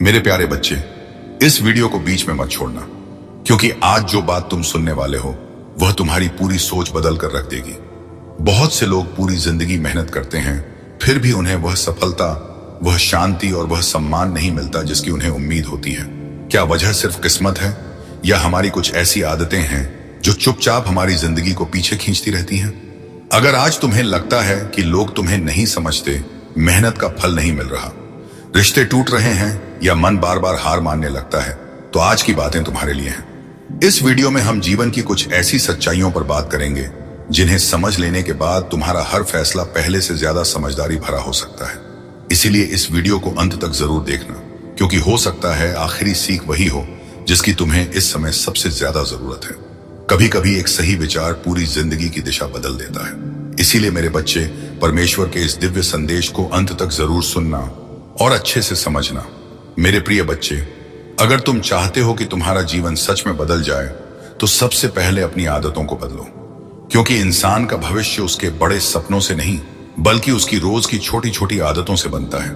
मेरे प्यारे बच्चे, इस वीडियो को बीच में मत छोड़ना, क्योंकि आज जो बात तुम सुनने वाले हो वह तुम्हारी पूरी सोच बदल कर रख देगी। बहुत से लोग पूरी जिंदगी मेहनत करते हैं, फिर भी उन्हें वह सफलता, वह शांति और वह सम्मान नहीं मिलता जिसकी उन्हें उम्मीद होती है। क्या वजह सिर्फ किस्मत है, या हमारी कुछ ऐसी आदतें हैं जो चुपचाप हमारी जिंदगी को पीछे खींचती रहती हैं? अगर आज तुम्हें लगता है कि लोग तुम्हें नहीं समझते, मेहनत का फल नहीं मिल रहा, रिश्ते टूट रहे हैं, या मन बार बार हार मानने लगता है, तो आज की बातें तुम्हारे लिए हैं। इस वीडियो में हम जीवन की कुछ ऐसी सच्चाइयों पर बात करेंगे जिन्हें समझ लेने के बाद तुम्हारा हर फैसला पहले से ज्यादा समझदारी भरा हो सकता है। इसीलिए इस वीडियो को अंत तक जरूर देखना, क्योंकि हो सकता है आखिरी सीख वही हो जिसकी तुम्हें इस समय सबसे ज्यादा जरूरत है। कभी कभी एक सही विचार पूरी जिंदगी की दिशा बदल देता है। इसीलिए मेरे बच्चे, परमेश्वर के इस दिव्य संदेश को अंत तक जरूर सुनना और अच्छे से समझना। मेरे प्रिय बच्चे, अगर तुम चाहते हो कि तुम्हारा जीवन सच में बदल जाए, तो सबसे पहले अपनी आदतों को बदलो, क्योंकि इंसान का भविष्य उसके बड़े सपनों से नहीं, बल्कि उसकी रोज की छोटी छोटी आदतों से बनता है।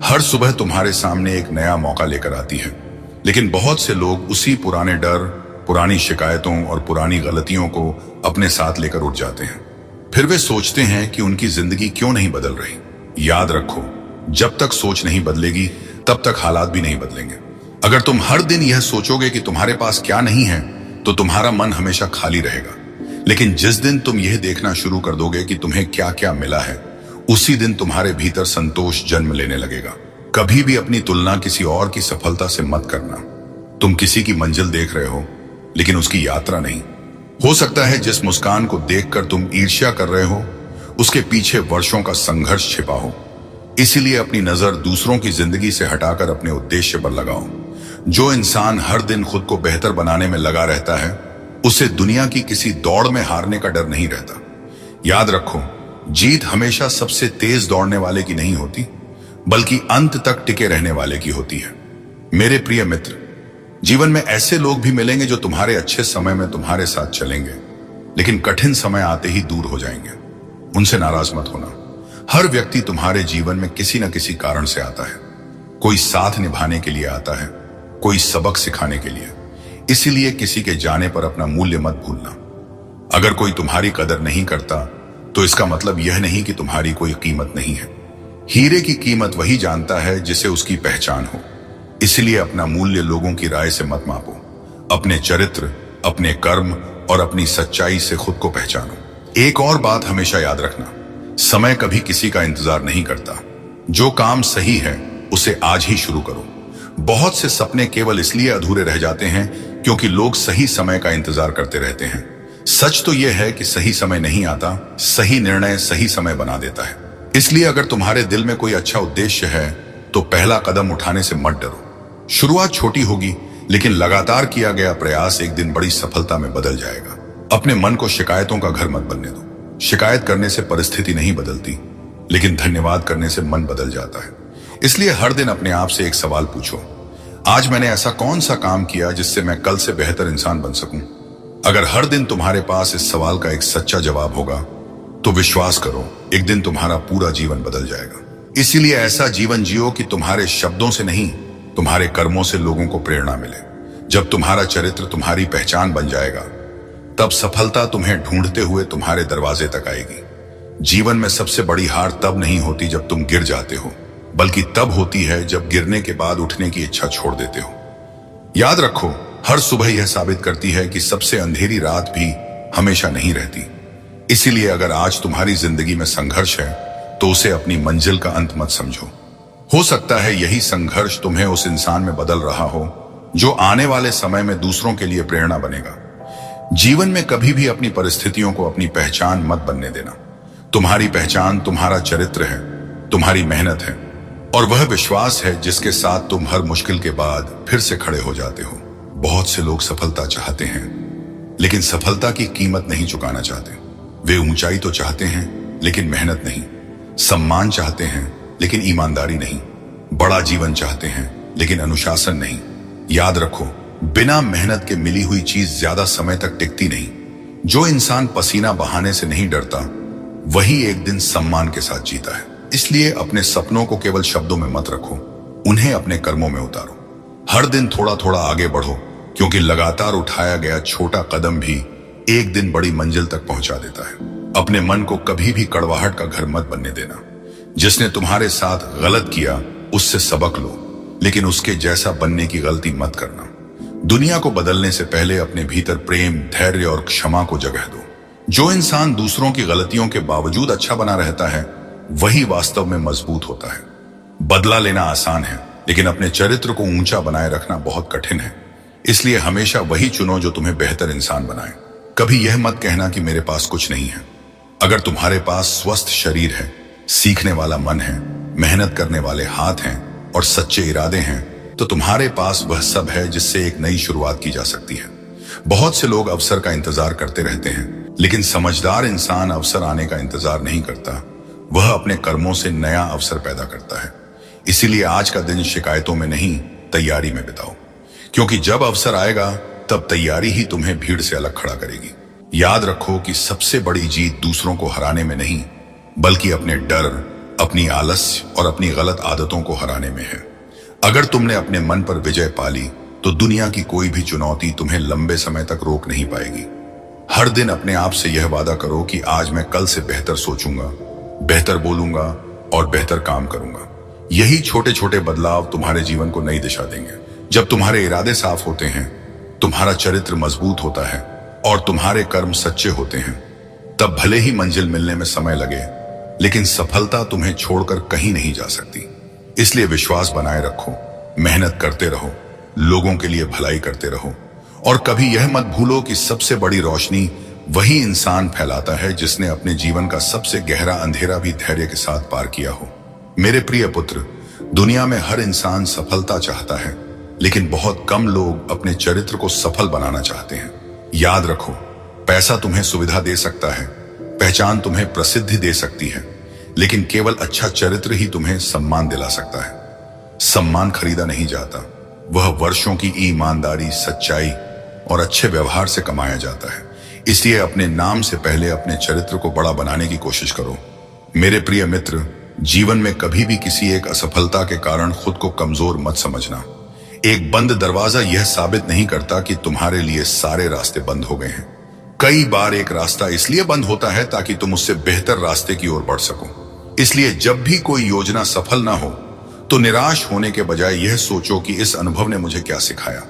हर सुबह तुम्हारे सामने एक नया मौका लेकर आती है, लेकिन बहुत से लोग उसी पुराने डर, पुरानी शिकायतों और पुरानी गलतियों को अपने साथ लेकर उठ जाते हैं। फिर वे सोचते हैं कि उनकी जिंदगी क्यों नहीं बदल रही। याद रखो, जब तक सोच नहीं बदलेगी तब तक हालात भी नहीं बदलेंगे। अगर तुम हर दिन यह सोचोगे कि तुम्हारे पास क्या नहीं है, तो तुम्हारा मन हमेशा खाली रहेगा। लेकिन जिस दिन तुम यह देखना शुरू कर दोगे कि तुम्हें क्या क्या मिला है, उसी दिन तुम्हारे भीतर संतोष जन्म लेने लगेगा। कभी भी अपनी तुलना किसी और की सफलता से मत करना। तुम किसी की मंजिल देख रहे हो, लेकिन उसकी यात्रा नहीं। हो सकता है जिस मुस्कान को देखकर तुम ईर्ष्या कर रहे हो, उसके पीछे वर्षों का संघर्ष छिपा हो। इसीलिए अपनी नजर दूसरों की जिंदगी से हटाकर अपने उद्देश्य पर लगाओ। जो इंसान हर दिन खुद को बेहतर बनाने में लगा रहता है, उसे दुनिया की किसी दौड़ में हारने का डर नहीं रहता। याद रखो, जीत हमेशा सबसे तेज दौड़ने वाले की नहीं होती, बल्कि अंत तक टिके रहने वाले की होती है। मेरे प्रिय मित्र, जीवन में ऐसे लोग भी मिलेंगे जो तुम्हारे अच्छे समय में तुम्हारे साथ चलेंगे, लेकिन कठिन समय आते ही दूर हो जाएंगे। उनसे नाराज मत होना। हर व्यक्ति तुम्हारे जीवन में किसी न किसी कारण से आता है। कोई साथ निभाने के लिए आता है, कोई सबक सिखाने के लिए। इसीलिए किसी के जाने पर अपना मूल्य मत भूलना। अगर कोई तुम्हारी कदर नहीं करता, तो इसका मतलब यह नहीं कि तुम्हारी कोई कीमत नहीं है। हीरे की कीमत वही जानता है जिसे उसकी पहचान हो। इसलिए अपना मूल्य लोगों की राय से मत मापो। अपने चरित्र, अपने कर्म और अपनी सच्चाई से खुद को पहचानो। एक और बात हमेशा याद रखना, समय कभी किसी का इंतजार नहीं करता। जो काम सही है उसे आज ही शुरू करो। बहुत से सपने केवल इसलिए अधूरे रह जाते हैं क्योंकि लोग सही समय का इंतजार करते रहते हैं। सच तो यह है कि सही समय नहीं आता, सही निर्णय सही समय बना देता है। इसलिए अगर तुम्हारे दिल में कोई अच्छा उद्देश्य है, तो पहला कदम उठाने से मत डरो। शुरुआत छोटी होगी, लेकिन लगातार किया गया प्रयास एक दिन बड़ी सफलता में बदल जाएगा। अपने मन को शिकायतों का घर मत बनने दो। शिकायत करने से परिस्थिति नहीं बदलती, लेकिन धन्यवाद करने से मन बदल जाता है। इसलिए हर दिन अपने आप से एक सवाल पूछो, आज मैंने ऐसा कौन सा काम किया जिससे मैं कल से बेहतर इंसान बन सकूं? अगर हर दिन तुम्हारे पास इस सवाल का एक सच्चा जवाब होगा, तो विश्वास करो, एक दिन तुम्हारा पूरा जीवन बदल जाएगा। इसीलिए ऐसा जीवन जियो कि तुम्हारे शब्दों से नहीं, तुम्हारे कर्मों से लोगों को प्रेरणा मिले। जब तुम्हारा चरित्र तुम्हारी पहचान बन जाएगा, तब सफलता तुम्हें ढूंढते हुए तुम्हारे दरवाजे तक आएगी। जीवन में सबसे बड़ी हार तब नहीं होती जब तुम गिर जाते हो, बल्कि तब होती है जब गिरने के बाद उठने की इच्छा छोड़ देते हो। याद रखो, हर सुबह यह साबित करती है कि सबसे अंधेरी रात भी हमेशा नहीं रहती। इसीलिए अगर आज तुम्हारी जिंदगी में संघर्ष है, तो उसे अपनी मंजिल का अंत मत समझो। हो सकता है यही संघर्ष तुम्हें उस इंसान में बदल रहा हो जो आने वाले समय में दूसरों के लिए प्रेरणा बनेगा। जीवन में कभी भी अपनी परिस्थितियों को अपनी पहचान मत बनने देना। तुम्हारी पहचान तुम्हारा चरित्र है, तुम्हारी मेहनत है, और वह विश्वास है जिसके साथ तुम हर मुश्किल के बाद फिर से खड़े हो जाते हो। बहुत से लोग सफलता चाहते हैं, लेकिन सफलता की कीमत नहीं चुकाना चाहते। वे ऊंचाई तो चाहते हैं, लेकिन मेहनत नहीं। सम्मान चाहते हैं, लेकिन ईमानदारी नहीं। बड़ा जीवन चाहते हैं, लेकिन अनुशासन नहीं। याद रखो, बिना मेहनत के मिली हुई चीज ज्यादा समय तक टिकती नहीं। जो इंसान पसीना बहाने से नहीं डरता, वही एक दिन सम्मान के साथ जीता है। इसलिए अपने सपनों को केवल शब्दों में मत रखो, उन्हें अपने कर्मों में उतारो। हर दिन थोड़ा थोड़ा आगे बढ़ो, क्योंकि लगातार उठाया गया छोटा कदम भी एक दिन बड़ी मंजिल तक पहुंचा देता है। अपने मन को कभी भी कड़वाहट का घर मत बनने देना। जिसने तुम्हारे साथ गलत किया उससे सबक लो, लेकिन उसके जैसा बनने की गलती मत करना। दुनिया को बदलने से पहले अपने भीतर प्रेम, धैर्य और क्षमा को जगह दो। जो इंसान दूसरों की गलतियों के बावजूद अच्छा बना रहता है, वही वास्तव में मजबूत होता है। बदला लेना आसान है, लेकिन अपने चरित्र को ऊंचा बनाए रखना बहुत कठिन है। इसलिए हमेशा वही चुनो जो तुम्हें बेहतर इंसान बनाए। कभी यह मत कहना कि मेरे पास कुछ नहीं है। अगर तुम्हारे पास स्वस्थ शरीर है, सीखने वाला मन है, मेहनत करने वाले हाथ हैं और सच्चे इरादे हैं, तो तुम्हारे पास वह सब है जिससे एक नई शुरुआत की जा सकती है। बहुत से लोग अवसर का इंतजार करते रहते हैं, लेकिन समझदार इंसान अवसर आने का इंतजार नहीं करता, वह अपने कर्मों से नया अवसर पैदा करता है। इसीलिए आज का दिन शिकायतों में नहीं, तैयारी में बिताओ, क्योंकि जब अवसर आएगा तब तैयारी ही तुम्हें भीड़ से अलग खड़ा करेगी। याद रखो कि सबसे बड़ी जीत दूसरों को हराने में नहीं, बल्कि अपने डर, अपनी आलस्य और अपनी गलत आदतों को हराने में है। अगर तुमने अपने मन पर विजय पाली, तो दुनिया की कोई भी चुनौती तुम्हें लंबे समय तक रोक नहीं पाएगी। हर दिन अपने आप से यह वादा करो कि आज मैं कल से बेहतर सोचूंगा, बेहतर बोलूंगा और बेहतर काम करूंगा। यही छोटे छोटे बदलाव तुम्हारे जीवन को नई दिशा देंगे। जब तुम्हारे इरादे साफ होते हैं, तुम्हारा चरित्र मजबूत होता है और तुम्हारे कर्म सच्चे होते हैं, तब भले ही मंजिल मिलने में समय लगे, लेकिन सफलता तुम्हें छोड़कर कहीं नहीं जा सकती। इसलिए विश्वास बनाए रखो, मेहनत करते रहो, लोगों के लिए भलाई करते रहो और कभी यह मत भूलो कि सबसे बड़ी रोशनी वही इंसान फैलाता है जिसने अपने जीवन का सबसे गहरा अंधेरा भी धैर्य के साथ पार किया हो। मेरे प्रिय पुत्र, दुनिया में हर इंसान सफलता चाहता है, लेकिन बहुत कम लोग अपने चरित्र को सफल बनाना चाहते हैं। याद रखो, पैसा तुम्हें सुविधा दे सकता है, पहचान तुम्हें प्रसिद्धि दे सकती है, लेकिन केवल अच्छा चरित्र ही तुम्हें सम्मान दिला सकता है। सम्मान खरीदा नहीं जाता, वह वर्षों की ईमानदारी, सच्चाई और अच्छे व्यवहार से कमाया जाता है। इसलिए अपने नाम से पहले अपने चरित्र को बड़ा बनाने की कोशिश करो। मेरे प्रिय मित्र, जीवन में कभी भी किसी एक असफलता के कारण खुद को कमजोर मत समझना। एक बंद दरवाजा यह साबित नहीं करता कि तुम्हारे लिए सारे रास्ते बंद हो गए हैं। कई बार एक रास्ता इसलिए बंद होता है ताकि तुम उससे बेहतर रास्ते की ओर बढ़ सको। इसलिए जब भी कोई योजना सफल ना हो, तो निराश होने के बजाय यह सोचो कि इस अनुभव ने मुझे क्या सिखाया।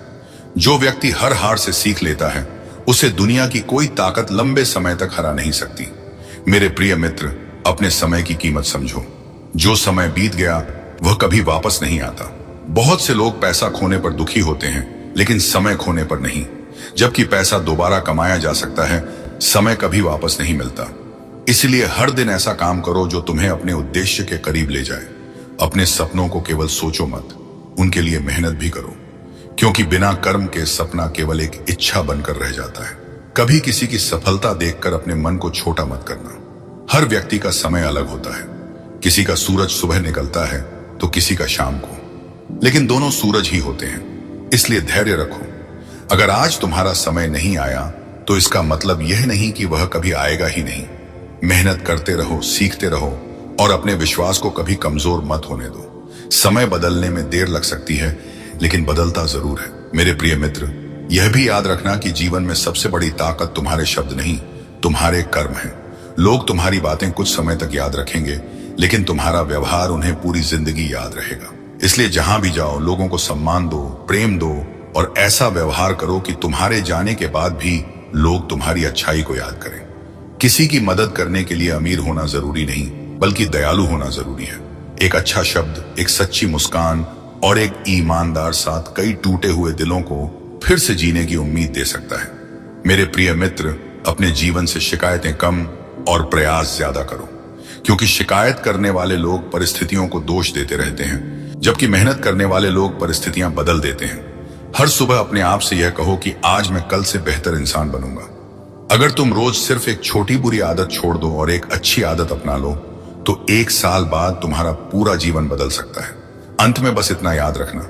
जो व्यक्ति हर हार से सीख लेता है, उसे दुनिया की कोई ताकत लंबे समय तक हरा नहीं सकती। मेरे प्रिय मित्र, अपने समय की कीमत समझो। जो समय बीत गया वह कभी वापस नहीं आता। बहुत से लोग पैसा खोने पर दुखी होते हैं, लेकिन समय खोने पर नहीं। जबकि पैसा दोबारा कमाया जा सकता है, समय कभी वापस नहीं मिलता। इसलिए हर दिन ऐसा काम करो जो तुम्हें अपने उद्देश्य के करीब ले जाए। अपने सपनों को केवल सोचो मत, उनके लिए मेहनत भी करो, क्योंकि बिना कर्म के सपना केवल एक इच्छा बनकर रह जाता है। कभी किसी की सफलता देखकर अपने मन को छोटा मत करना। हर व्यक्ति का समय अलग होता है। किसी का सूरज सुबह निकलता है तो किसी का शाम को, लेकिन दोनों सूरज ही होते हैं। इसलिए धैर्य रखो। अगर आज तुम्हारा समय नहीं आया, तो इसका मतलब यह नहीं कि वह कभी आएगा ही नहीं। मेहनत करते रहो, सीखते रहो और अपने विश्वास को कभी कमजोर मत होने दो। समय बदलने में देर लग सकती है, लेकिन बदलता जरूर है। मेरे प्रिय मित्र, यह भी याद रखना कि जीवन में सबसे बड़ी ताकत तुम्हारे शब्द नहीं, तुम्हारे कर्म हैं। लोग तुम्हारी बातें कुछ समय तक याद रखेंगे, लेकिन तुम्हारा व्यवहार उन्हें पूरी जिंदगी याद रहेगा। इसलिए जहां भी जाओ, लोगों को सम्मान दो, प्रेम दो और ऐसा व्यवहार करो कि तुम्हारे जाने के बाद भी लोग तुम्हारी अच्छाई को याद करें। किसी की मदद करने के लिए अमीर होना जरूरी नहीं, बल्कि दयालु होना जरूरी है। एक अच्छा शब्द, एक सच्ची मुस्कान और एक ईमानदार साथ कई टूटे हुए दिलों को फिर से जीने की उम्मीद दे सकता है। मेरे प्रिय मित्र, अपने जीवन से शिकायतें कम और प्रयास ज्यादा करो, क्योंकि शिकायत करने वाले लोग परिस्थितियों को दोष देते रहते हैं, जबकि मेहनत करने वाले लोग परिस्थितियां बदल देते हैं। हर सुबह अपने आप से यह कहो कि आज मैं कल से बेहतर इंसान बनूंगा। अगर तुम रोज सिर्फ एक छोटी बुरी आदत छोड़ दो और एक अच्छी आदत अपना लो, तो 1 साल बाद तुम्हारा पूरा जीवन बदल सकता है। अंत में बस इतना याद रखना,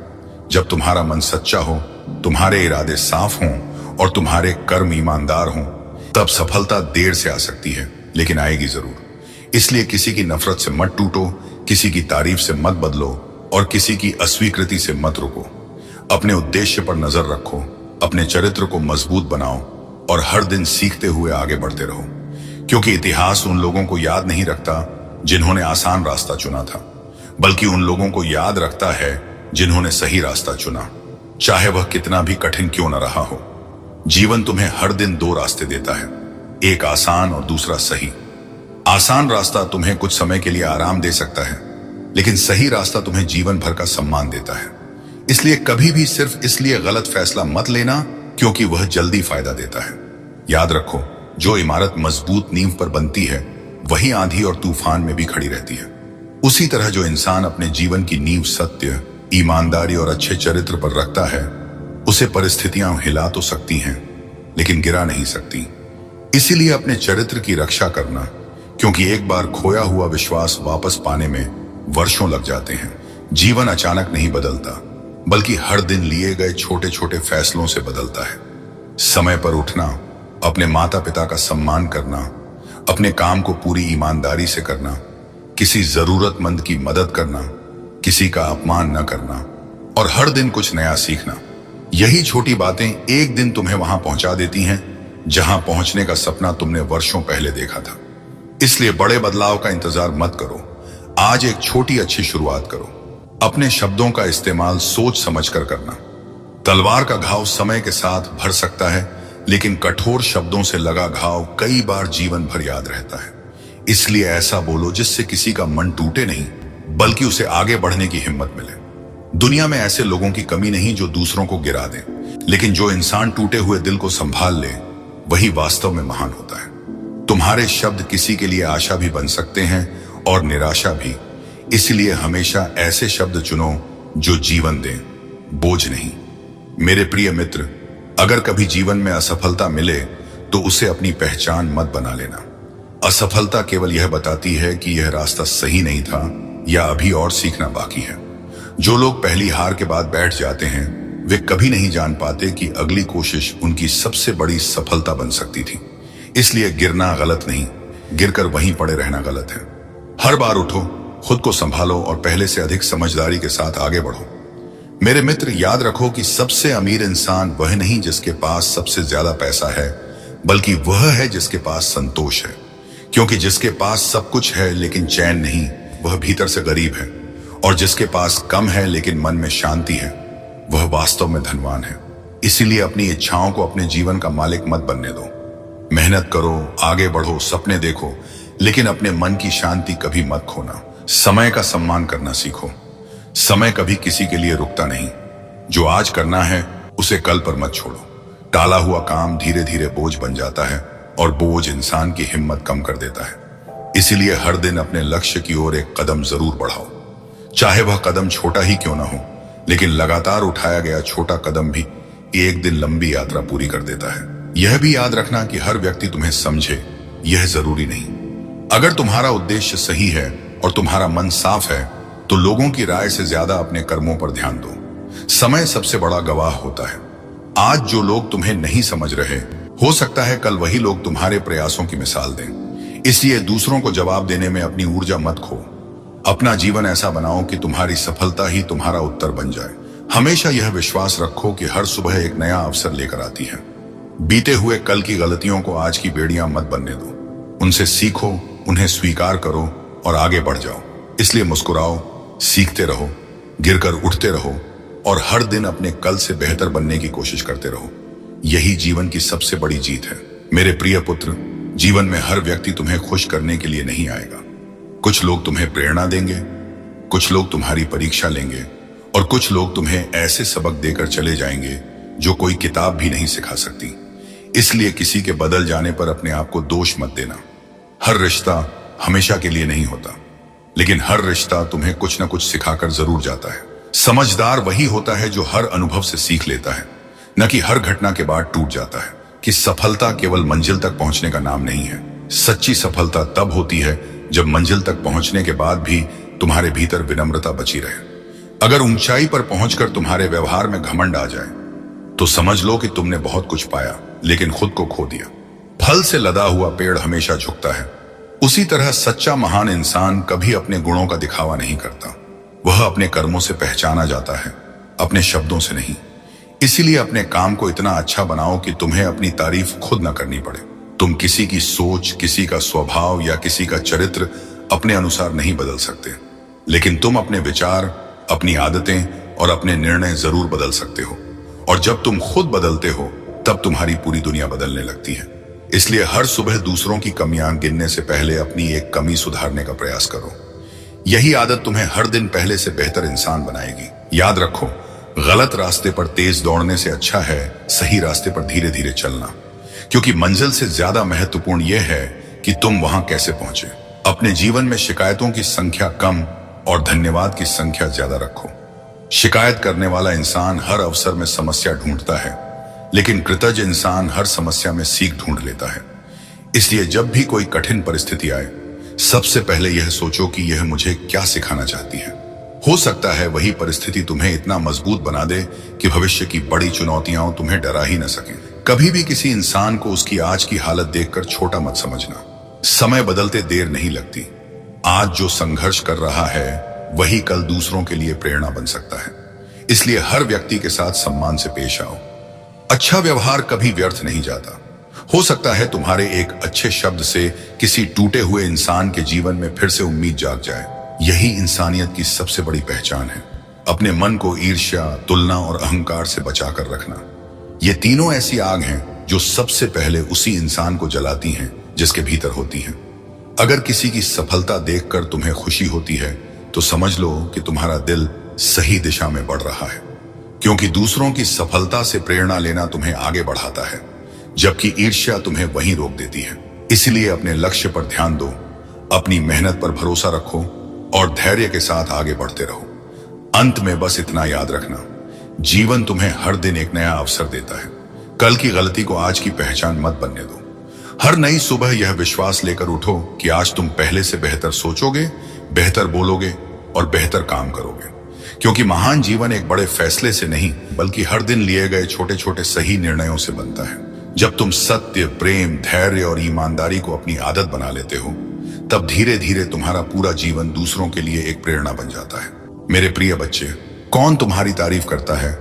जब तुम्हारा मन सच्चा हो, तुम्हारे इरादे साफ हों और तुम्हारे कर्म ईमानदार हों, तब सफलता देर से आ सकती है, लेकिन आएगी जरूर। इसलिए किसी की नफरत से मत टूटो, किसी की तारीफ से मत बदलो और किसी की अस्वीकृति से मत रुको। अपने उद्देश्य पर नजर रखो, अपने चरित्र को मजबूत बनाओ और हर दिन सीखते हुए आगे बढ़ते रहो, क्योंकि इतिहास उन लोगों को याद नहीं रखता जिन्होंने आसान रास्ता चुना था, बल्कि उन लोगों को याद रखता है जिन्होंने सही रास्ता चुना, चाहे वह कितना भी कठिन क्यों न रहा हो। जीवन तुम्हें हर दिन दो रास्ते देता है, एक आसान और दूसरा सही। आसान रास्ता तुम्हें कुछ समय के लिए आराम दे सकता है, लेकिन सही रास्ता तुम्हें जीवन भर का सम्मान देता है। इसलिए कभी भी सिर्फ इसलिए गलत फैसला मत लेना क्योंकि वह जल्दी फायदा देता है। याद रखो, जो इमारत मजबूत नींव पर बनती है वही आंधी और तूफान में भी खड़ी रहती है। उसी तरह जो इंसान अपने जीवन की नींव सत्य, ईमानदारी और अच्छे चरित्र पर रखता है, उसे परिस्थितियां हिला तो सकती हैं लेकिन गिरा नहीं सकती। इसीलिए अपने चरित्र की रक्षा करना, क्योंकि एक बार खोया हुआ विश्वास वापस पाने में वर्षों लग जाते हैं। जीवन अचानक नहीं बदलता, बल्कि हर दिन लिए गए छोटे छोटे फैसलों से बदलता है। समय पर उठना, अपने माता पिता का सम्मान करना, अपने काम को पूरी ईमानदारी से करना, किसी जरूरतमंद की मदद करना, किसी का अपमान न करना और हर दिन कुछ नया सीखना, यही छोटी बातें एक दिन तुम्हें वहां पहुंचा देती हैं जहां पहुंचने का सपना तुमने वर्षों पहले देखा था। इसलिए बड़े बदलाव का इंतजार मत करो, आज एक छोटी अच्छी शुरुआत करो। अपने शब्दों का इस्तेमाल सोच समझकर करना। तलवार का घाव समय के साथ भर सकता है, लेकिन कठोर शब्दों से लगा घाव कई बार जीवन भर याद रहता है। इसलिए ऐसा बोलो जिससे किसी का मन टूटे नहीं, बल्कि उसे आगे बढ़ने की हिम्मत मिले। दुनिया में ऐसे लोगों की कमी नहीं जो दूसरों को गिरा दें, लेकिन जो इंसान टूटे हुए दिल को संभाल ले वही वास्तव में महान होता है। तुम्हारे शब्द किसी के लिए आशा भी बन सकते हैं और निराशा भी। इसलिए हमेशा ऐसे शब्द चुनो जो जीवन दें, बोझ नहीं। मेरे प्रिय मित्र, अगर कभी जीवन में असफलता मिले तो उसे अपनी पहचान मत बना लेना। असफलता केवल यह बताती है कि यह रास्ता सही नहीं था या अभी और सीखना बाकी है। जो लोग पहली हार के बाद बैठ जाते हैं वे कभी नहीं जान पाते कि अगली कोशिश उनकी सबसे बड़ी सफलता बन सकती थी। इसलिए गिरना गलत नहीं, गिरकर वहीं पड़े रहना गलत है। हर बार उठो, खुद को संभालो और पहले से अधिक समझदारी के साथ आगे बढ़ो। मेरे मित्र, याद रखो कि सबसे अमीर इंसान वह नहीं जिसके पास सबसे ज्यादा पैसा है, बल्कि वह है जिसके पास संतोष है। क्योंकि जिसके पास सब कुछ है लेकिन चैन नहीं, वह भीतर से गरीब है। और जिसके पास कम है लेकिन मन में शांति है, वह वास्तव में धनवान है। इसीलिए अपनी इच्छाओं को अपने जीवन का मालिक मत बनने दो। मेहनत करो, आगे बढ़ो, सपने देखो, लेकिन अपने मन की शांति कभी मत खोना। समय का सम्मान करना सीखो। समय कभी किसी के लिए रुकता नहीं। जो आज करना है उसे कल पर मत छोड़ो। टाला हुआ काम धीरे धीरे बोझ बन जाता है और बोझ इंसान की हिम्मत कम कर देता है। इसीलिए हर दिन अपने लक्ष्य की ओर एक कदम जरूर बढ़ाओ, चाहे वह कदम छोटा ही क्यों ना हो, लेकिन लगातार उठाया गया छोटा कदम भी एक दिन लंबी यात्रा पूरी कर देता है। यह भी याद रखना कि हर व्यक्ति तुम्हें समझे यह जरूरी नहीं। अगर तुम्हारा उद्देश्य सही है और तुम्हारा मन साफ है तो लोगों की राय से ज्यादा अपने कर्मों पर ध्यान दो। समय सबसे बड़ा गवाह होता है। आज जो लोग तुम्हें नहीं समझ रहे, हो सकता है कल वही लोग तुम्हारे प्रयासों की मिसाल दें। इसलिए दूसरों को जवाब देने में अपनी ऊर्जा मत खो। अपना जीवन ऐसा बनाओ कि तुम्हारी सफलता ही तुम्हारा उत्तर बन जाए। हमेशा यह विश्वास रखो कि हर सुबह एक नया अवसर लेकर आती है। बीते हुए कल की गलतियों को आज की बेड़ियां मत बनने दो। उनसे सीखो, उन्हें स्वीकार करो और आगे बढ़ जाओ। इसलिए मुस्कुराओ, सीखते रहो, गिरकर उठते रहो और हर दिन अपने कल से बेहतर बनने की कोशिश करते रहो। यही जीवन की सबसे बड़ी जीत है। मेरे प्रिय पुत्र, जीवन में हर व्यक्ति तुम्हें खुश करने के लिए नहीं आएगा। कुछ लोग तुम्हें प्रेरणा देंगे, कुछ लोग तुम्हारी परीक्षा लेंगे और कुछ लोग तुम्हें ऐसे सबक देकर चले जाएंगे जो कोई किताब भी नहीं सिखा सकती। इसलिए किसी के बदल जाने पर अपने आप को दोष मत देना। हर रिश्ता हमेशा के लिए नहीं होता, लेकिन हर रिश्ता तुम्हें कुछ न कुछ सिखाकर जरूर जाता है। समझदार वही होता है जो हर अनुभव से सीख लेता है, न कि हर घटना के बाद टूट जाता है। कि सफलता केवल मंजिल तक पहुंचने का नाम नहीं है। सच्ची सफलता तब होती है जब मंजिल तक पहुंचने के बाद भी तुम्हारे भीतर विनम्रता बची रहे। अगर ऊंचाई पर पहुंचकर तुम्हारे व्यवहार में घमंड आ जाए तो समझ लो कि तुमने बहुत कुछ पाया लेकिन खुद को खो दिया। फल से लदा हुआ पेड़ हमेशा झुकता है। उसी तरह सच्चा महान इंसान कभी अपने गुणों का दिखावा नहीं करता। वह अपने कर्मों से पहचाना जाता है, अपने शब्दों से नहीं। इसीलिए अपने काम को इतना अच्छा बनाओ कि तुम्हें अपनी तारीफ खुद न करनी पड़े। तुम किसी की सोच, किसी का स्वभाव या किसी का चरित्र अपने अनुसार नहीं बदल सकते, लेकिन तुम अपने विचार, अपनी आदतें और अपने निर्णय जरूर बदल सकते हो। और जब तुम खुद बदलते हो तब तुम्हारी पूरी दुनिया बदलने लगती है। इसलिए हर सुबह दूसरों की कमियां गिनने से पहले अपनी एक कमी सुधारने का प्रयास करो। यही आदत तुम्हें हर दिन पहले से बेहतर इंसान बनाएगी। याद रखो, गलत रास्ते पर तेज दौड़ने से अच्छा है सही रास्ते पर धीरे धीरे चलना, क्योंकि मंजिल से ज्यादा महत्वपूर्ण यह है कि तुम वहां कैसे पहुंचे। अपने जीवन में शिकायतों की संख्या कम और धन्यवाद की संख्या ज्यादा रखो। शिकायत करने वाला इंसान हर अवसर में समस्या ढूंढता है, लेकिन कृतज्ञ इंसान हर समस्या में सीख ढूंढ लेता है। इसलिए जब भी कोई कठिन परिस्थिति आए, सबसे पहले यह सोचो कि यह मुझे क्या सिखाना चाहती है। हो सकता है वही परिस्थिति तुम्हें इतना मजबूत बना दे कि भविष्य की बड़ी चुनौतियां तुम्हें डरा ही न सकें। कभी भी किसी इंसान को उसकी आज की हालत देखकर छोटा मत समझना। समय बदलते देर नहीं लगती। आज जो संघर्ष कर रहा है वही कल दूसरों के लिए प्रेरणा बन सकता है। इसलिए हर व्यक्ति के साथ सम्मान से पेश आओ। अच्छा व्यवहार कभी व्यर्थ नहीं जाता। हो सकता है तुम्हारे एक अच्छे शब्द से किसी टूटे हुए इंसान के जीवन में फिर से उम्मीद जाग जाए। यही इंसानियत की सबसे बड़ी पहचान है। अपने मन को ईर्ष्या, तुलना और अहंकार से बचाकर रखना। ये तीनों ऐसी आग हैं जो सबसे पहले उसी इंसान को जलाती हैं जिसके भीतर होती हैं। अगर किसी की सफलता देखकर तुम्हें खुशी होती है तो समझ लो कि तुम्हारा दिल सही दिशा में बढ़ रहा है, क्योंकि दूसरों की सफलता से प्रेरणा लेना तुम्हें आगे बढ़ाता है, जबकि ईर्ष्या तुम्हें वहीं रोक देती है। इसलिए अपने लक्ष्य पर ध्यान दो, अपनी मेहनत पर भरोसा रखो और धैर्य के साथ आगे बढ़ते रहो। अंत में बस इतना याद रखना, जीवन तुम्हें हर दिन एक नया अवसर देता है। कल की गलती को आज की पहचान मत बनने दो। हर नई सुबह यह विश्वास लेकर उठो कि आज तुम पहले से बेहतर सोचोगे, बेहतर बोलोगे और बेहतर काम करोगे, क्योंकि महान जीवन एक बड़े फैसले से नहीं बल्कि हर दिन लिए गए छोटे छोटे सही निर्णयों से बनता है। जब तुम सत्य, प्रेम, धैर्य और ईमानदारी को अपनी आदत बना लेते हो, तब धीरे धीरे तुम्हारा पूरा जीवन दूसरों के लिए एक प्रेरणा बन जाता है। मेरे प्रिय बच्चे, कौन तुम्हारी तारीफ करता है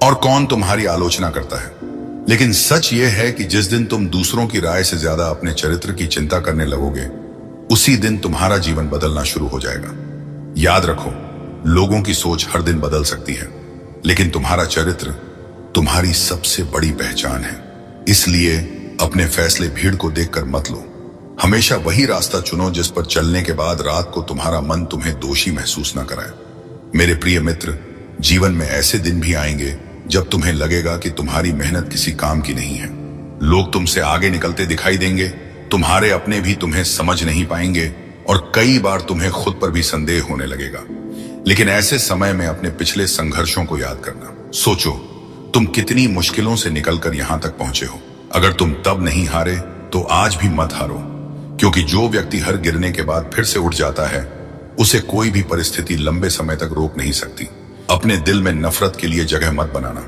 और कौन तुम्हारी आलोचना करता है, लेकिन सच यह है कि जिस दिन तुम दूसरों की राय से ज्यादा अपने चरित्र की चिंता करने लगोगे, उसी दिन तुम्हारा जीवन बदलना शुरू हो जाएगा। याद रखो, लोगों की सोच हर दिन बदल सकती है, लेकिन तुम्हारा चरित्र तुम्हारी सबसे बड़ी पहचान है। इसलिए अपने फैसले भीड़ को देखकर मत लो। हमेशा वही रास्ता चुनो जिस पर चलने के बाद रात को तुम्हारा मन तुम्हें दोषी महसूस न कराए। मेरे प्रिय मित्र, जीवन में ऐसे दिन भी आएंगे जब तुम्हें लगेगा कि तुम्हारी मेहनत किसी काम की नहीं है। लोग तुमसे आगे निकलते दिखाई देंगे, तुम्हारे अपने भी तुम्हें समझ नहीं पाएंगे और कई बार तुम्हें खुद पर भी संदेह होने लगेगा। लेकिन ऐसे समय में अपने पिछले संघर्षों को याद करना। सोचो, तुम कितनी मुश्किलों से निकलकर यहां तक पहुंचे हो। अगर तुम तब नहीं हारे तो आज भी मत हारो, क्योंकि जो व्यक्ति हर गिरने के बाद फिर से उठ जाता है, उसे कोई भी परिस्थिति लंबे समय तक रोक नहीं सकती। अपने दिल में नफरत के लिए जगह मत बनाना।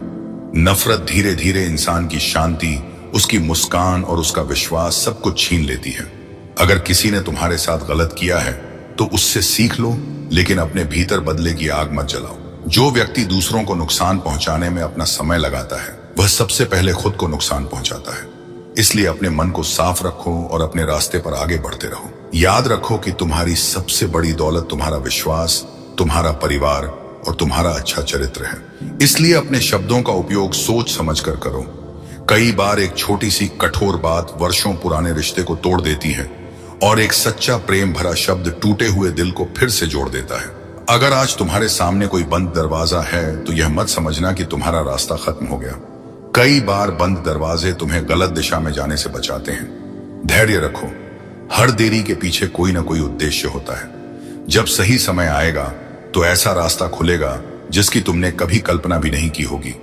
नफरत धीरे धीरे इंसान की शांति, उसकी मुस्कान और उसका विश्वास सब कुछ छीन लेती है। अगर किसी ने तुम्हारे साथ गलत किया है तो उससे सीख लो, लेकिन अपने भीतर बदले की आग मत जलाओ। जो व्यक्ति दूसरों को नुकसान पहुंचाने में अपना समय लगाता है, वह सबसे पहले खुद को नुकसान पहुंचाता है। इसलिए अपने मन को साफ रखो और अपने रास्ते पर आगे बढ़ते रहो। याद रखो कि तुम्हारी सबसे बड़ी दौलत तुम्हारा विश्वास, तुम्हारा परिवार और तुम्हारा अच्छा चरित्र है। इसलिए अपने शब्दों का उपयोग सोच समझकर करो। कई बार एक छोटी सी कठोर बात वर्षों पुराने रिश्ते को तोड़ देती है और एक सच्चा प्रेम भरा शब्द टूटे हुए दिल को फिर से जोड़ देता है। अगर आज तुम्हारे सामने कोई बंद दरवाजा है तो यह मत समझना कि तुम्हारा रास्ता खत्म हो गया। कई बार बंद दरवाजे तुम्हें गलत दिशा में जाने से बचाते हैं। धैर्य रखो, हर देरी के पीछे कोई ना कोई उद्देश्य होता है। जब सही समय आएगा तो ऐसा रास्ता खुलेगा जिसकी तुमने कभी कल्पना भी नहीं की होगी।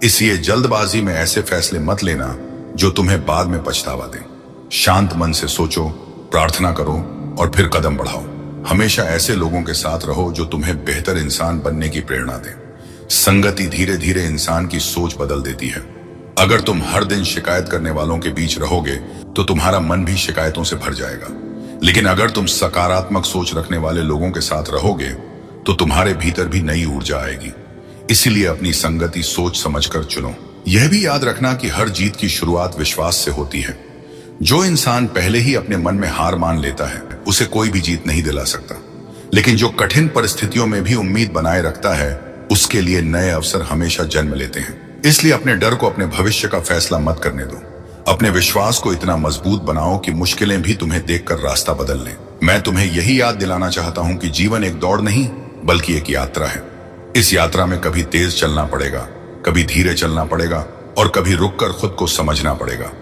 इसलिए जल्दबाजी में ऐसे फैसले मत लेना जो तुम्हें बाद में पछतावा दें। शांत मन से सोचो, प्रार्थना करो और फिर कदम बढ़ाओ। हमेशा ऐसे लोगों के साथ रहो जो तुम्हें बेहतर इंसान बनने की प्रेरणा दें। संगति धीरे धीरे इंसान की सोच बदल देती है। अगर तुम हर दिन शिकायत करने वालों के बीच रहोगे तो तुम्हारा मन भी शिकायतों से भर जाएगा। लेकिन अगर तुम सकारात्मक सोच रखने वाले लोगों के साथ रहोगे तो तुम्हारे भीतर भी नई ऊर्जा आएगी। इसीलिए अपनी संगति सोच समझकर चुनो। यह भी याद रखना कि हर जीत की शुरुआत विश्वास से होती है। जो इंसान पहले ही अपने मन में हार मान लेता है, उसे कोई भी जीत नहीं दिला सकता। लेकिन जो कठिन परिस्थितियों में भी उम्मीद बनाए रखता है, उसके लिए नए अवसर हमेशा जन्म लेते हैं। इसलिए अपने डर को अपने भविष्य का फैसला मत करने दो। अपने विश्वास को इतना मजबूत बनाओ कि मुश्किलें भी तुम्हें देखकर रास्ता बदल लें। मैं तुम्हें यही याद दिलाना चाहता हूं कि जीवन एक दौड़ नहीं, बल्कि एक यात्रा है। इस यात्रा में कभी तेज चलना पड़ेगा, कभी धीरे चलना पड़ेगा और कभी रुककर खुद को समझना पड़ेगा।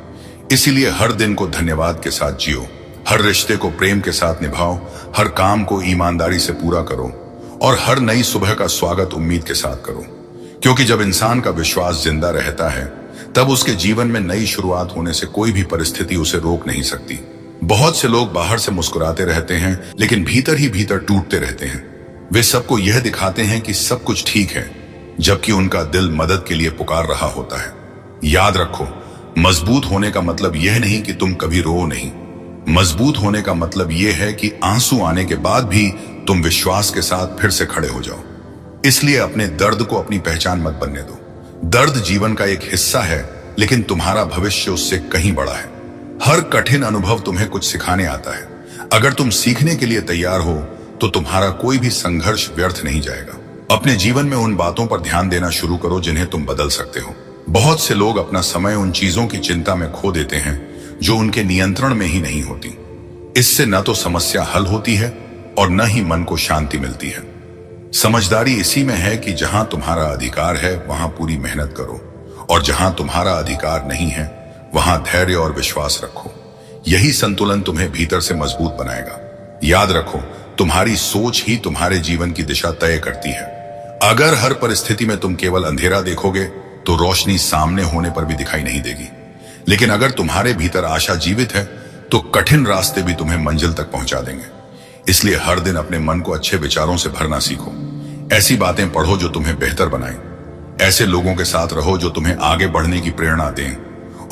इसीलिए हर दिन को धन्यवाद के साथ जियो, हर रिश्ते को प्रेम के साथ निभाओ, हर काम को ईमानदारी से पूरा करो और हर नई सुबह का स्वागत उम्मीद के साथ करो। क्योंकि जब इंसान का विश्वास जिंदा रहता है, तब उसके जीवन में नई शुरुआत होने से कोई भी परिस्थिति उसे रोक नहीं सकती। बहुत से लोग बाहर से मुस्कुराते रहते हैं, लेकिन भीतर ही भीतर टूटते रहते हैं। वे सबको यह दिखाते हैं कि सब कुछ ठीक है, जबकि उनका दिल मदद के लिए पुकार रहा होता है। याद रखो, मजबूत होने का मतलब यह नहीं कि तुम कभी रो नहीं। मजबूत होने का मतलब यह है कि आंसू आने के बाद भी तुम विश्वास के साथ फिर से खड़े हो जाओ। इसलिए अपने दर्द को अपनी पहचान मत बनने दो। दर्द जीवन का एक हिस्सा है, लेकिन तुम्हारा भविष्य उससे कहीं बड़ा है। हर कठिन अनुभव तुम्हें कुछ सिखाने आता है। अगर तुम सीखने के लिए तैयार हो, तो तुम्हारा कोई भी संघर्ष व्यर्थ नहीं जाएगा। अपने जीवन में उन बातों पर ध्यान देना शुरू करो जिन्हें तुम बदल सकते हो। बहुत से लोग अपना समय उन चीजों की चिंता में खो देते हैं जो उनके नियंत्रण में ही नहीं होती। इससे न तो समस्या हल होती है और न ही मन को शांति मिलती है। समझदारी इसी में है कि जहां तुम्हारा अधिकार है, वहां पूरी मेहनत करो, और जहां तुम्हारा अधिकार नहीं है, वहां धैर्य और विश्वास रखो। यही संतुलन तुम्हें भीतर से मजबूत बनाएगा। याद रखो, तुम्हारी सोच ही तुम्हारे जीवन की दिशा तय करती है। अगर हर परिस्थिति में तुम केवल अंधेरा देखोगे, तो रोशनी सामने होने पर भी दिखाई नहीं देगी। लेकिन अगर तुम्हारे भीतर आशा जीवित है, तो कठिन रास्ते भी तुम्हें मंजिल तक पहुंचा देंगे। इसलिए हर दिन अपने मन को अच्छे विचारों से भरना सीखो। ऐसी बातें पढ़ो जो तुम्हें बेहतर बनाएं। ऐसे लोगों के साथ रहो जो तुम्हें आगे बढ़ने की प्रेरणा दें,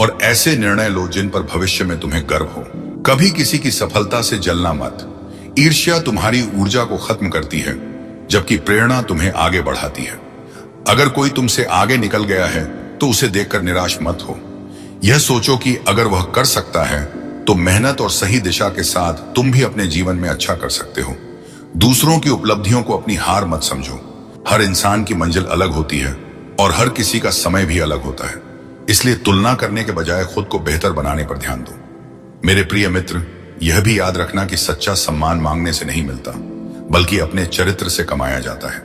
और ऐसे निर्णय लो जिन पर भविष्य में तुम्हें गर्व हो। कभी किसी की सफलता से जलना मत। ईर्ष्या तुम्हारी ऊर्जा को खत्म करती है, जबकि प्रेरणा तुम्हें आगे बढ़ाती है। अगर कोई तुमसे आगे निकल गया है, तो उसे देखकर निराश मत हो। यह सोचो कि अगर वह कर सकता है, तो मेहनत और सही दिशा के साथ तुम भी अपने जीवन में अच्छा कर सकते हो। दूसरों की उपलब्धियों को अपनी हार मत समझो। हर इंसान की मंजिल अलग होती है और हर किसी का समय भी अलग होता है। इसलिए तुलना करने के बजाय खुद को बेहतर बनाने पर ध्यान दो। मेरे प्रिय मित्र, यह भी याद रखना कि सच्चा सम्मान मांगने से नहीं मिलता, बल्कि अपने चरित्र से कमाया जाता है।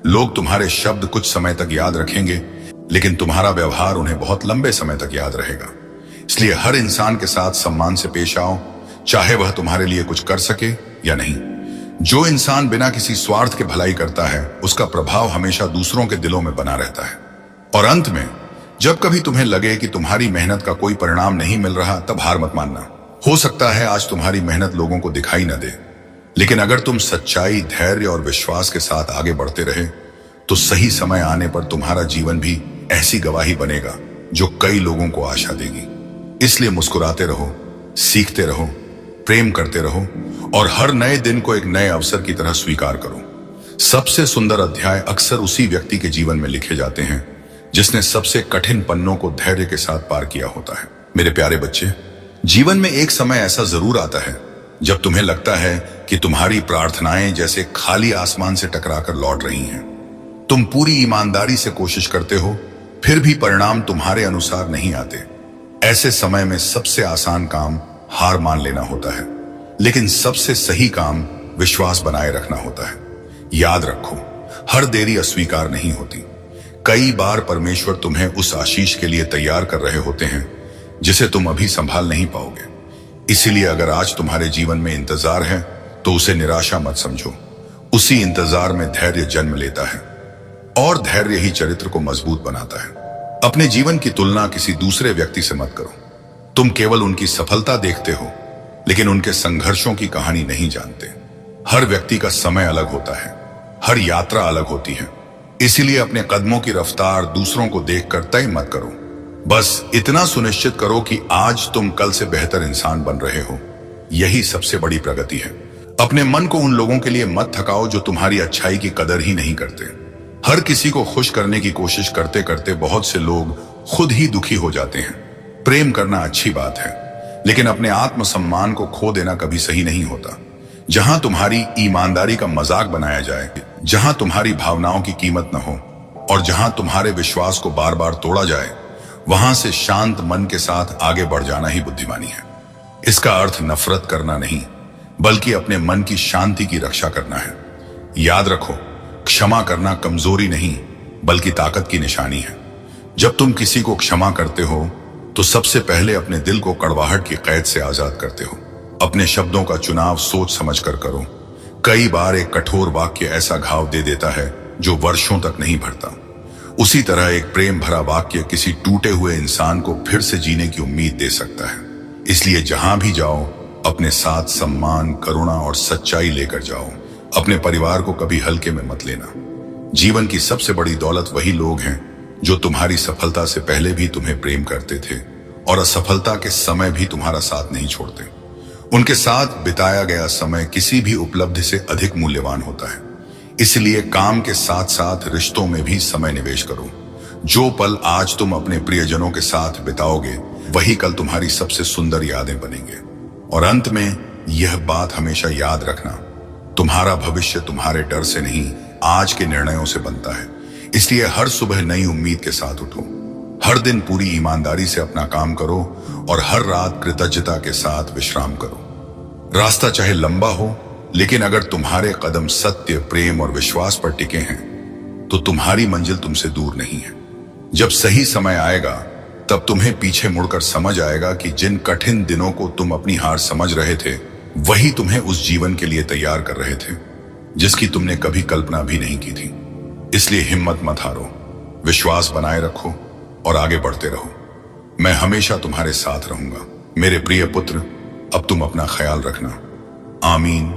लोग तुम्हारे शब्द कुछ समय तक याद रखेंगे, लेकिन तुम्हारा व्यवहार उन्हें बहुत लंबे समय तक याद रहेगा। इसलिए हर इंसान के साथ सम्मान से पेश आओ, चाहे वह तुम्हारे लिए कुछ कर सके या नहीं। जो इंसान बिना किसी स्वार्थ के भलाई करता है, उसका प्रभाव हमेशा दूसरों के दिलों में बना रहता है। और अंत में, जब कभी तुम्हें लगे कि तुम्हारी मेहनत का कोई परिणाम नहीं मिल रहा, तब हार मत मानना। हो सकता है आज तुम्हारी मेहनत लोगों को दिखाई न दे, लेकिन अगर तुम सच्चाई, धैर्य और विश्वास के साथ आगे बढ़ते रहे, तो सही समय आने पर तुम्हारा जीवन भी ऐसी गवाही बनेगा जो कई लोगों को आशा देगी। इसलिए मुस्कुराते रहो, सीखते रहो, प्रेम करते रहो, और हर नए दिन को एक नए अवसर की तरह स्वीकार करो। सबसे सुंदर अध्याय अक्सर उसी व्यक्ति के जीवन में लिखे जाते हैं जिसने सबसे कठिन पन्नों को धैर्य के साथ पार किया होता है। मेरे प्यारे बच्चे, जीवन में एक समय ऐसा जरूर आता है जब तुम्हें लगता है कि तुम्हारी प्रार्थनाएं जैसे खाली आसमान से टकराकर लौट रही हैं। तुम पूरी ईमानदारी से कोशिश करते हो, फिर भी परिणाम तुम्हारे अनुसार नहीं आते। ऐसे समय में सबसे आसान काम हार मान लेना होता है, लेकिन सबसे सही काम विश्वास बनाए रखना होता है। याद रखो, हर देरी अस्वीकार नहीं होती। कई बार परमेश्वर तुम्हें उस आशीष के लिए तैयार कर रहे होते हैं जिसे तुम अभी संभाल नहीं पाओगे। इसीलिए अगर आज तुम्हारे जीवन में इंतजार है, तो उसे निराशा मत समझो। उसी इंतजार में धैर्य जन्म लेता है, और धैर्य ही चरित्र को मजबूत बनाता है। अपने जीवन की तुलना किसी दूसरे व्यक्ति से मत करो। तुम केवल उनकी सफलता देखते हो, लेकिन उनके संघर्षों की कहानी नहीं जानते। हर व्यक्ति का समय अलग होता है, हर यात्रा अलग होती है। इसीलिए अपने कदमों की रफ्तार दूसरों को देखकर तय मत करो। बस इतना सुनिश्चित करो कि आज तुम कल से बेहतर इंसान बन रहे हो। यही सबसे बड़ी प्रगति है। अपने मन को उन लोगों के लिए मत थकाओ जो तुम्हारी अच्छाई की कदर ही नहीं करते। हर किसी को खुश करने की कोशिश करते करते बहुत से लोग खुद ही दुखी हो जाते हैं। प्रेम करना अच्छी बात है, लेकिन अपने आत्मसम्मान को खो देना कभी सही नहीं होता। जहां तुम्हारी ईमानदारी का मजाक बनाया जाए, जहां तुम्हारी भावनाओं की कीमत न हो और जहां तुम्हारे विश्वास को बार बार तोड़ा जाए, वहां से शांत मन के साथ आगे बढ़ जाना ही बुद्धिमानी है। इसका अर्थ नफरत करना नहीं, बल्कि अपने मन की शांति की रक्षा करना है। याद रखो, क्षमा करना कमजोरी नहीं बल्कि ताकत की निशानी है। जब तुम किसी को क्षमा करते हो तो सबसे पहले अपने दिल को कड़वाहट की कैद से आजाद करते हो। अपने शब्दों का चुनाव सोच समझ कर करो। कई बार एक कठोर वाक्य ऐसा घाव दे देता है जो वर्षों तक नहीं भरता। उसी तरह एक प्रेम भरा वाक्य किसी टूटे हुए इंसान को फिर से जीने की उम्मीद दे सकता है। इसलिए जहां भी जाओ, अपने साथ सम्मान, करुणा और सच्चाई लेकर जाओ। अपने परिवार को कभी हल्के में मत लेना। जीवन की सबसे बड़ी दौलत वही लोग हैं जो तुम्हारी सफलता से पहले भी तुम्हें प्रेम करते थे और असफलता के समय भी तुम्हारा साथ नहीं छोड़ते। उनके साथ बिताया गया समय किसी भी उपलब्धि से अधिक मूल्यवान होता है। इसलिए काम के साथ साथ रिश्तों में भी समय निवेश करो। जो पल आज तुम अपने प्रियजनों के साथ बिताओगे, वही कल तुम्हारी सबसे सुंदर यादें बनेंगे। और अंत में यह बात हमेशा याद रखना, तुम्हारा भविष्य तुम्हारे डर से नहीं, आज के निर्णयों से बनता है। इसलिए हर सुबह नई उम्मीद के साथ उठो, हर दिन पूरी ईमानदारी से अपना काम करो और हर रात कृतज्ञता के साथ विश्राम करो। रास्ता चाहे लंबा हो, लेकिन अगर तुम्हारे कदम सत्य, प्रेम और विश्वास पर टिके हैं तो तुम्हारी मंजिल तुमसे दूर नहीं है। जब सही समय आएगा तब तुम्हें पीछे मुड़कर समझ आएगा कि जिन कठिन दिनों को तुम अपनी हार समझ रहे थे, वही तुम्हें उस जीवन के लिए तैयार कर रहे थे जिसकी तुमने कभी कल्पना भी नहीं की थी। इसलिए हिम्मत मत हारो, विश्वास बनाए रखो और आगे बढ़ते रहो। मैं हमेशा तुम्हारे साथ रहूंगा। मेरे प्रिय पुत्र, अब तुम अपना ख्याल रखना। आमीन।